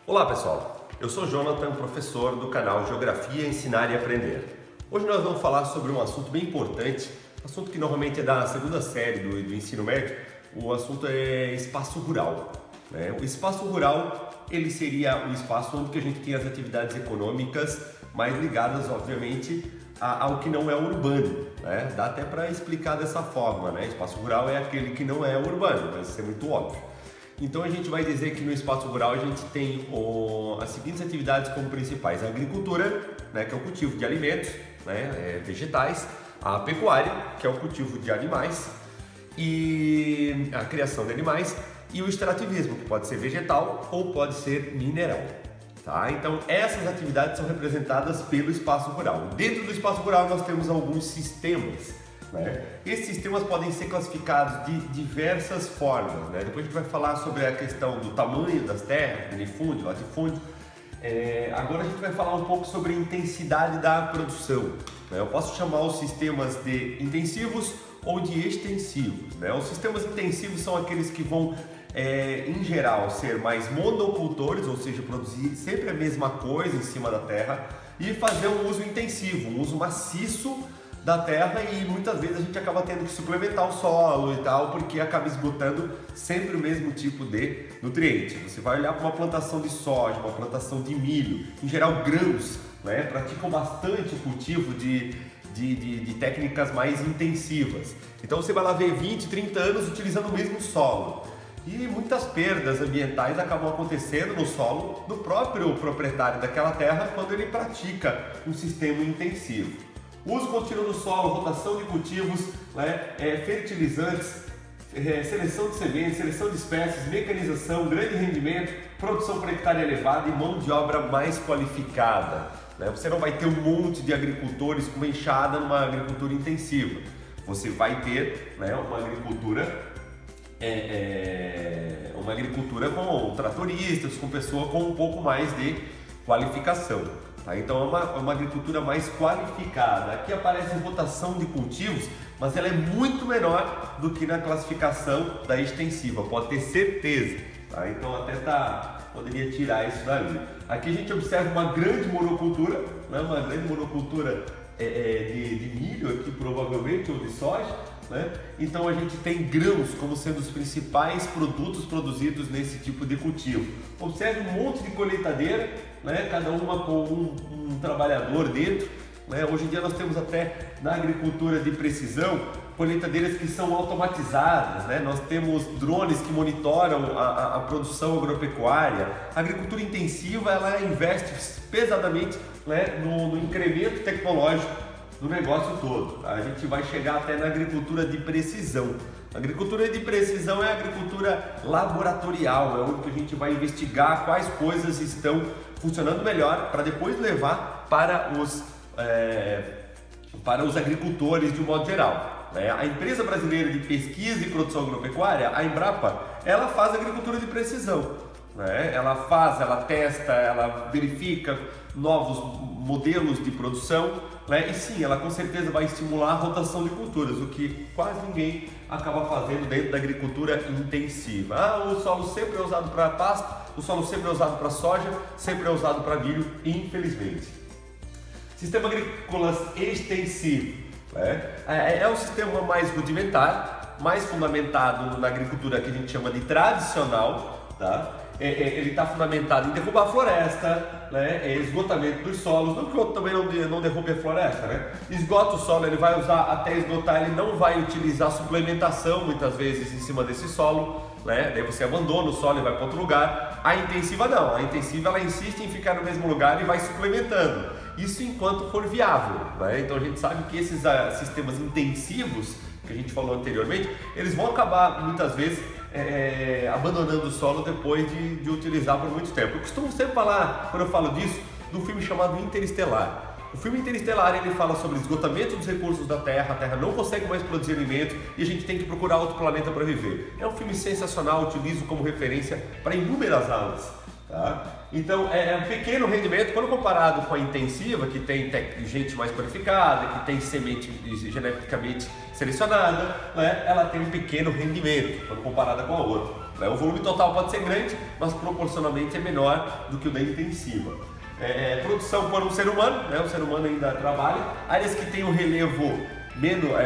Olá pessoal, eu sou Jonathan, professor do canal Geografia, Ensinar e Aprender. Hoje nós vamos falar sobre um assunto bem importante, assunto que normalmente é da segunda série do ensino médio. O assunto é espaço rural. O espaço rural ele seria o espaço onde que a gente tem as atividades econômicas mais ligadas, obviamente, ao que não é urbano. Dá até para explicar dessa forma. Espaço rural é aquele que não é urbano, mas isso é muito óbvio. Então a gente vai dizer que no espaço rural a gente tem as seguintes atividades como principais: a agricultura, que é o cultivo de alimentos, vegetais, a pecuária, que é o cultivo de animais e a criação de animais, e o extrativismo, que pode ser vegetal ou pode ser mineral. Então essas atividades são representadas pelo espaço rural. Dentro do espaço rural nós temos alguns sistemas. Esses sistemas podem ser classificados de diversas formas. Depois a gente vai falar sobre a questão do tamanho das terras, minifúndio, latifúndio. Agora a gente vai falar um pouco sobre a intensidade da produção. Eu posso chamar os sistemas de intensivos ou de extensivos. Os sistemas intensivos são aqueles que vão, em geral, ser mais monocultores, ou seja, produzir sempre a mesma coisa em cima da terra e fazer um uso intensivo, um uso maciço da terra, e muitas vezes a gente acaba tendo que suplementar o solo e tal, porque acaba esgotando sempre o mesmo tipo de nutriente. Você vai olhar para uma plantação de soja, uma plantação de milho, em geral grãos, praticam bastante o cultivo de técnicas mais intensivas. Então você vai lá ver 20, 30 anos utilizando o mesmo solo. E muitas perdas ambientais acabam acontecendo no solo do próprio proprietário daquela terra quando ele pratica um sistema intensivo. Uso contínuo do solo, rotação de cultivos, fertilizantes, seleção de sementes, seleção de espécies, mecanização, grande rendimento, produção por hectare elevada e mão de obra mais qualificada. Você não vai ter um monte de agricultores com uma enxada numa agricultura intensiva. Você vai ter uma agricultura com tratoristas, com pessoa com um pouco mais de qualificação. Então é uma agricultura mais qualificada. Aqui aparece rotação de cultivos, mas ela é muito menor do que na classificação da extensiva, pode ter certeza. Então até poderia tirar isso dali. Aqui a gente observa uma grande monocultura, de milho aqui provavelmente, ou de soja. Então a gente tem grãos como sendo os principais produtos produzidos nesse tipo de cultivo. Observe um monte de colheitadeira, cada uma com um trabalhador dentro. Hoje em dia nós temos até na agricultura de precisão colheitadeiras que são automatizadas, nós temos drones que monitoram a produção agropecuária. A agricultura intensiva ela investe pesadamente no incremento tecnológico do negócio todo. A gente vai chegar até na agricultura de precisão. A agricultura de precisão é a agricultura laboratorial, é onde a gente vai investigar quais coisas estão funcionando melhor para depois levar para os agricultores de um modo geral. A Empresa Brasileira de Pesquisa e Produção Agropecuária, a Embrapa, ela faz agricultura de precisão. Ela testa, ela verifica novos modelos de produção, e sim, ela com certeza vai estimular a rotação de culturas, o que quase ninguém acaba fazendo dentro da agricultura intensiva. O solo sempre é usado para pasto, o solo sempre é usado para soja, sempre é usado para milho, infelizmente. Sistema agrícola extensivo é o sistema mais rudimentar, mais fundamentado na agricultura que a gente chama de tradicional. Ele está fundamentado em derrubar a floresta, esgotamento dos solos, não que o outro também não derrube a floresta, esgota o solo, ele vai usar até esgotar, ele não vai utilizar suplementação muitas vezes em cima desse solo, daí você abandona o solo e vai para outro lugar. A intensiva não, a intensiva ela insiste em ficar no mesmo lugar e vai suplementando, isso enquanto for viável. Então a gente sabe que esses sistemas intensivos que a gente falou anteriormente, eles vão acabar muitas vezes abandonando o solo depois de utilizar por muito tempo. Eu costumo sempre falar, quando eu falo disso, de um filme chamado Interestelar. O filme Interestelar ele fala sobre esgotamento dos recursos da Terra, a Terra não consegue mais produzir alimentos e a gente tem que procurar outro planeta para viver. É um filme sensacional, utilizo como referência para inúmeras aulas. Então é um pequeno rendimento quando comparado com a intensiva, que tem gente mais qualificada, que tem semente geneticamente selecionada, ela tem um pequeno rendimento quando comparada com a outra. O volume total pode ser grande, mas proporcionalmente é menor do que o da intensiva. Produção por um ser humano, o ser humano ainda trabalha. Áreas que têm um relevo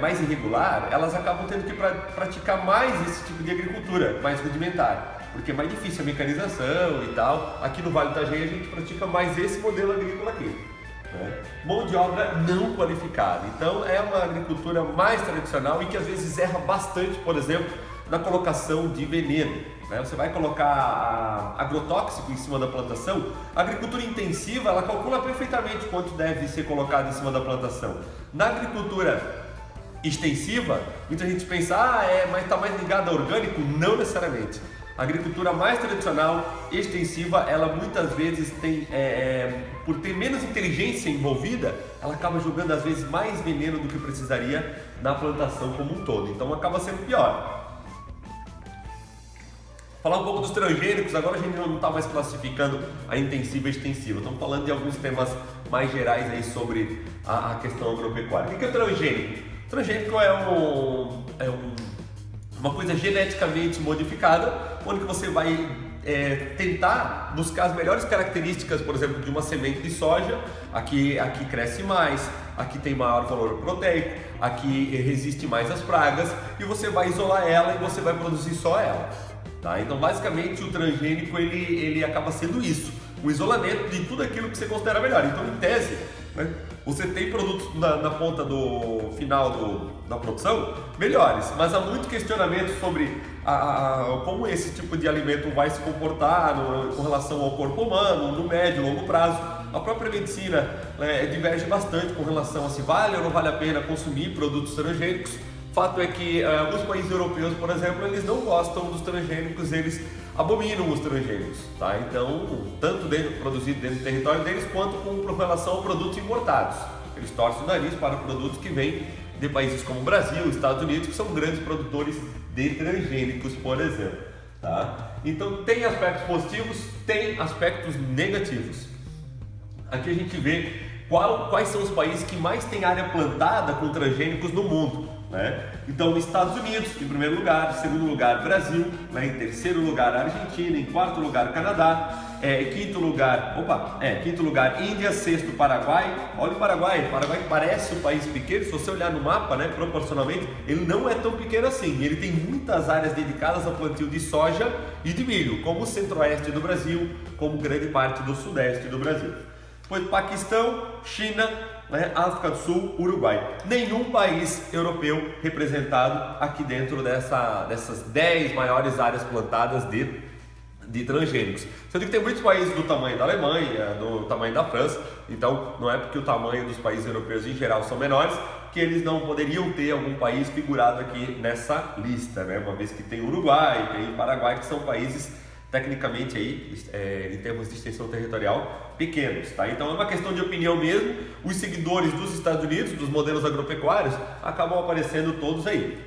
mais irregular, elas acabam tendo que praticar mais esse tipo de agricultura, mais rudimentar, porque é mais difícil a mecanização e tal. Aqui no Vale do Itajaí a gente pratica mais esse modelo agrícola aqui. Mão de obra não qualificada, então é uma agricultura mais tradicional e que às vezes erra bastante, por exemplo, na colocação de veneno. Você vai colocar agrotóxico em cima da plantação. A agricultura intensiva, ela calcula perfeitamente quanto deve ser colocado em cima da plantação. Na agricultura extensiva, muita gente pensa, mas está mais ligada a orgânico? Não necessariamente. A agricultura mais tradicional, extensiva, ela muitas vezes tem, por ter menos inteligência envolvida, ela acaba jogando às vezes mais veneno do que precisaria na plantação como um todo, então acaba sendo pior. Falar um pouco dos transgênicos, agora a gente não está mais classificando a intensiva e extensiva, estamos falando de alguns temas mais gerais aí sobre a questão agropecuária. O que é o transgênico? O transgênico é uma coisa geneticamente modificada, onde você vai tentar buscar as melhores características, por exemplo, de uma semente de soja. Aqui cresce mais, aqui tem maior valor proteico, aqui resiste mais às pragas, e você vai isolar ela e você vai produzir só ela. Tá? Então, basicamente, o transgênico ele acaba sendo isso, o isolamento de tudo aquilo que você considera melhor. Então, em tese, você tem produtos na ponta do final da produção melhores, mas há muito questionamento sobre como esse tipo de alimento vai se comportar com relação ao corpo humano, no médio e longo prazo. A própria medicina diverge bastante com relação a se vale ou não vale a pena consumir produtos transgênicos. Fato é que alguns países europeus, por exemplo, eles não gostam dos transgênicos, eles abominam os transgênicos, tá? Então, tanto produzido dentro do território deles, quanto com relação a produtos importados. Eles torcem o nariz para produtos que vêm de países como o Brasil, Estados Unidos, que são grandes produtores de transgênicos, por exemplo, tá? Então, tem aspectos positivos, tem aspectos negativos. Aqui a gente vê quais são os países que mais têm área plantada com transgênicos no mundo. Então, Estados Unidos em primeiro lugar, em segundo lugar Brasil, em terceiro lugar Argentina, em quarto lugar Canadá, quinto lugar Índia, sexto Paraguai. Olha o Paraguai parece um país pequeno, se você olhar no mapa, proporcionalmente, ele não é tão pequeno assim, ele tem muitas áreas dedicadas ao plantio de soja e de milho, como o centro-oeste do Brasil, como grande parte do sudeste do Brasil. Depois Paquistão, China, África do Sul, Uruguai. Nenhum país europeu representado aqui dentro dessas 10 maiores áreas plantadas de transgênicos. Sendo que tem muitos países do tamanho da Alemanha, do tamanho da França, então não é porque o tamanho dos países europeus em geral são menores que eles não poderiam ter algum país figurado aqui nessa lista, uma vez que tem Uruguai, tem Paraguai, que são países tecnicamente aí, em termos de extensão territorial, pequenos, tá? Então é uma questão de opinião mesmo. Os seguidores dos Estados Unidos, dos modelos agropecuários, acabam aparecendo todos aí.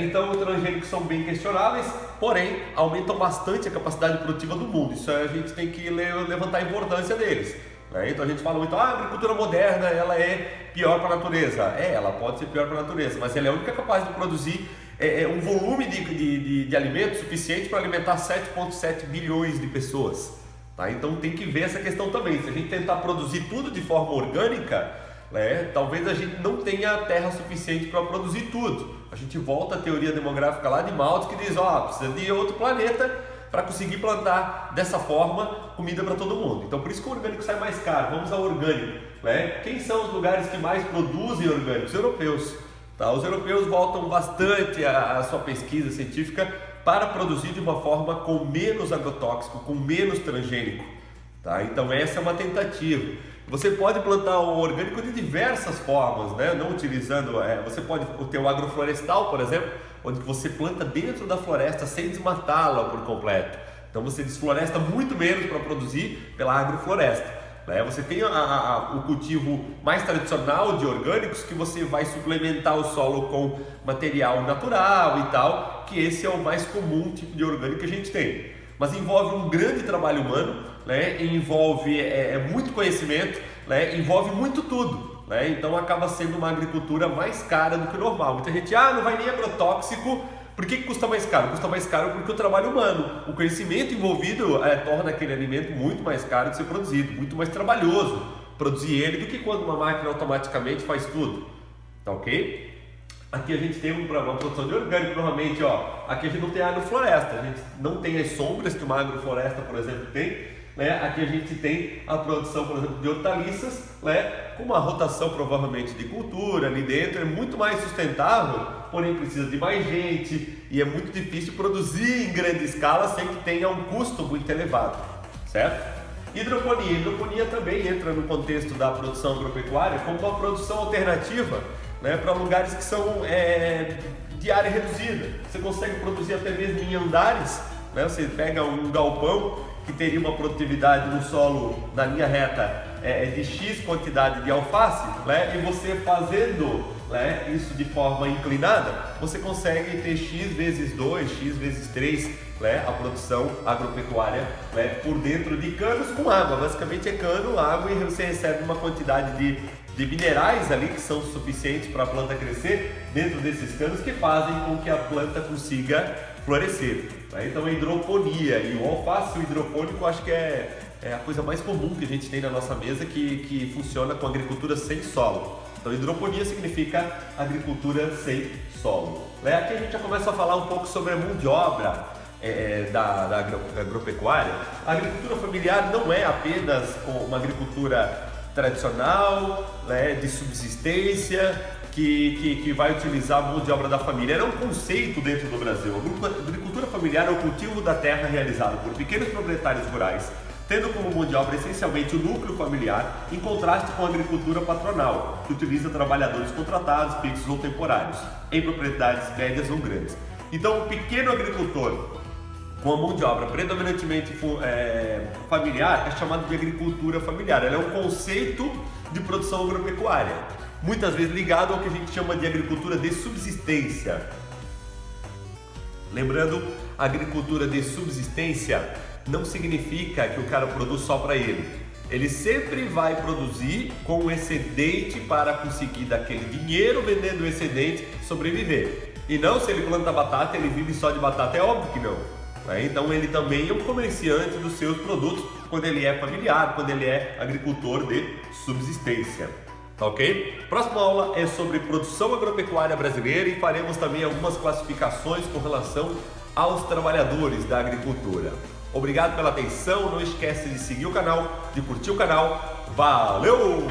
Então os transgênicos são bem questionáveis, porém aumentam bastante a capacidade produtiva do mundo. Isso a gente tem que levantar a importância deles. Então a gente fala muito, a agricultura moderna ela é pior para a natureza. Ela pode ser pior para a natureza, mas ela é a única capaz de produzir um volume de alimentos suficiente para alimentar 7,7 bilhões de pessoas. Tá? Então tem que ver essa questão também. Se a gente tentar produzir tudo de forma orgânica, talvez a gente não tenha terra suficiente para produzir tudo. A gente volta à teoria demográfica lá de Malthus, que diz, precisa de outro planeta para conseguir plantar dessa forma comida para todo mundo. Então por isso que o orgânico sai mais caro. Vamos ao orgânico. Quem são os lugares que mais produzem orgânicos? Os europeus. Tá? Os europeus voltam bastante a sua pesquisa científica para produzir de uma forma com menos agrotóxico, com menos transgênico. Tá? Então essa é uma tentativa. Você pode plantar o orgânico de diversas formas, não utilizando, você pode ter o agroflorestal, por exemplo, onde você planta dentro da floresta sem desmatá-la por completo. Então você desfloresta muito menos para produzir pela agrofloresta. Você tem o cultivo mais tradicional de orgânicos, que você vai suplementar o solo com material natural e tal, que esse é o mais comum tipo de orgânico que a gente tem. Mas envolve um grande trabalho humano, envolve muito conhecimento, envolve muito tudo. Então acaba sendo uma agricultura mais cara do que o normal. Muita gente, não vai nem agrotóxico Por que custa mais caro? Custa mais caro porque o trabalho humano, o conhecimento envolvido torna aquele alimento muito mais caro de ser produzido, muito mais trabalhoso produzir ele do que quando uma máquina automaticamente faz tudo, tá ok? Aqui a gente tem uma produção de orgânico, normalmente, ó, aqui a gente não tem agrofloresta, a gente não tem as sombras que uma agrofloresta, por exemplo, tem, né? Aqui a gente tem a produção, por exemplo, de hortaliças, né? Com uma rotação provavelmente de cultura ali dentro, é muito mais sustentável, porém precisa de mais gente e é muito difícil produzir em grande escala sem que tenha um custo muito elevado, certo? Hidroponia também entra no contexto da produção agropecuária como uma produção alternativa, né, para lugares que são de área reduzida. Você consegue produzir até mesmo em andares, né? Você pega um galpão que teria uma produtividade no solo na linha reta de X quantidade de alface, né? E você fazendo, né, isso de forma inclinada, você consegue ter X vezes 2, X vezes 3, né, a produção agropecuária, né, por dentro de canos com água. Basicamente é cano, água, e você recebe uma quantidade de minerais ali que são suficientes para a planta crescer dentro desses canos, que fazem com que a planta consiga florescer, né? Então a hidroponia e o alface, o hidropônico, acho que é a coisa mais comum que a gente tem na nossa mesa, que funciona com agricultura sem solo. Então hidroponia significa agricultura sem solo, né? Aqui a gente já começa a falar um pouco sobre a mão de obra da agropecuária. A agricultura familiar não é apenas uma agricultura tradicional, né, de subsistência, que vai utilizar a mão de obra da família. Era um conceito dentro do Brasil. A agricultura familiar é o cultivo da terra realizado por pequenos proprietários rurais, tendo como mão de obra essencialmente o núcleo familiar, em contraste com a agricultura patronal, que utiliza trabalhadores contratados, fixos ou temporários, em propriedades médias ou grandes. Então, o pequeno agricultor com a mão de obra predominantemente familiar é chamado de agricultura familiar. Ela é um conceito de produção agropecuária, muitas vezes ligado ao que a gente chama de agricultura de subsistência. Lembrando, agricultura de subsistência não significa que o cara produz só para ele. Ele sempre vai produzir com um excedente para conseguir daquele dinheiro, vendendo o excedente, sobreviver. E não, se ele planta batata, ele vive só de batata, é óbvio que não. Então ele também é um comerciante dos seus produtos quando ele é familiar, quando ele é agricultor de subsistência. Tá ok? Próxima aula é sobre produção agropecuária brasileira e faremos também algumas classificações com relação aos trabalhadores da agricultura. Obrigado pela atenção, não esquece de seguir o canal, de curtir o canal. Valeu!